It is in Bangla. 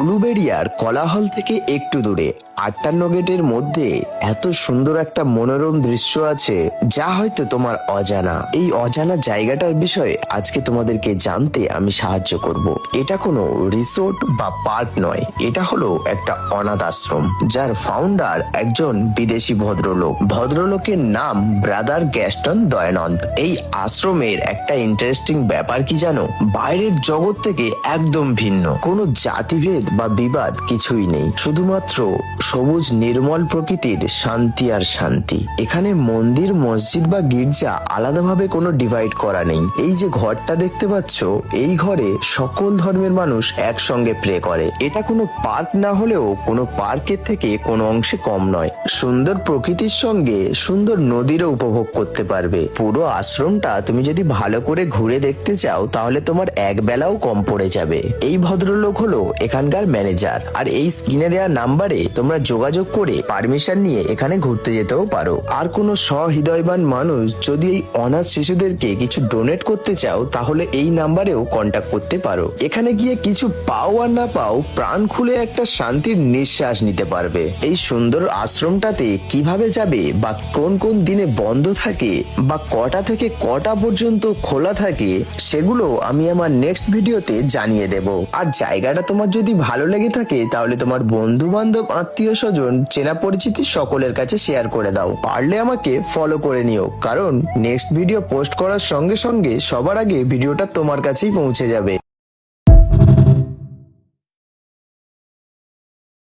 উলুবেড়িয়ার কোলাহল থেকে একটু দূরে 58 গেটের মধ্যে এত সুন্দর একটা মনোরম দৃশ্য আছে যা হয়তো তোমার অজানা। এই অজানা জায়গাটার বিষয়ে আজকে তোমাদেরকে জানতে আমি সাহায্য করব। এটা কোনো রিসোর্ট বা পার্ক নয়, এটা হলো একটা অনাথ আশ্রম যার ফাউন্ডার একজন বিদেশি ভদ্রলোকের নাম ব্রাদার গ্যাস্টন দয়ানন্দ। এই আশ্রমের একটা ইন্টারেস্টিং ব্যাপার কি জানো, বাইরের জগৎ থেকে একদম ভিন্ন, কোনো জাতিভেদ বা বিবাদ কিছুই নেই, শুধুমাত্র সবুজ নির্মল প্রকৃতির শান্তি আর শান্তি। এখানে মন্দির, মসজিদ বা গির্জা আলাদাভাবে কোনো ডিভাইড করা নেই। এই যে ঘরটা দেখতে পাচ্ছ, এই ঘরে সকল ধর্মের মানুষ একসঙ্গে প্রে করে। এটা কোনো পার্ক না হলেও কোনো পার্কের থেকে কোনো অংশে কম নয়। সুন্দর প্রকৃতির সঙ্গে সুন্দর নদীরও উপভোগ করতে পারবে। পুরো আশ্রমটা তুমি যদি ভালো করে ঘুরে দেখতে চাও তাহলে তোমার এক বেলাও কম পড়ে যাবে। এই ভদ্রলোক হলো এখানকার ম্যানেজার, আর এই স্ক্রিনে দেওয়া নাম্বারে তোমরা যোগাযোগ করে পারমিশন নিয়ে এখানে ঘুরতে যেতেও পারো। আর কোনো সহৃদয়বান মানুষ যদি এই অনাথ শিশুদেরকে কিছু ডোনেট করতে চাও তাহলে এই নাম্বারেও কন্ট্যাক্ট করতে পারো। এখানে গিয়ে কিছু পাও আর না পাও, প্রাণ খুলে একটা শান্তির নিঃশ্বাস নিতে পারবে। এই সুন্দর আশ্রমটাতে কিভাবে যাবে বা কোন কোন দিনে বন্ধ থাকে বা কটা থেকে কটা পর্যন্ত খোলা থাকে সেগুলো আমি আমার নেক্সট ভিডিওতে জানিয়ে দেব। আর জায়গাটা তোমার যদি ভালো লেগে থাকে তাহলে তোমার বন্ধু বান্ধব, আত্মীয় স্বজন, চেনা পরিচিতি সকলের কাছে শেয়ার করে দাও। পারলে আমাকে ফলো করে নিও, কারণ নেক্সট ভিডিও পোস্ট করার সঙ্গে সঙ্গে সবার আগে ভিডিওটা তোমার কাছেই পৌঁছে যাবে।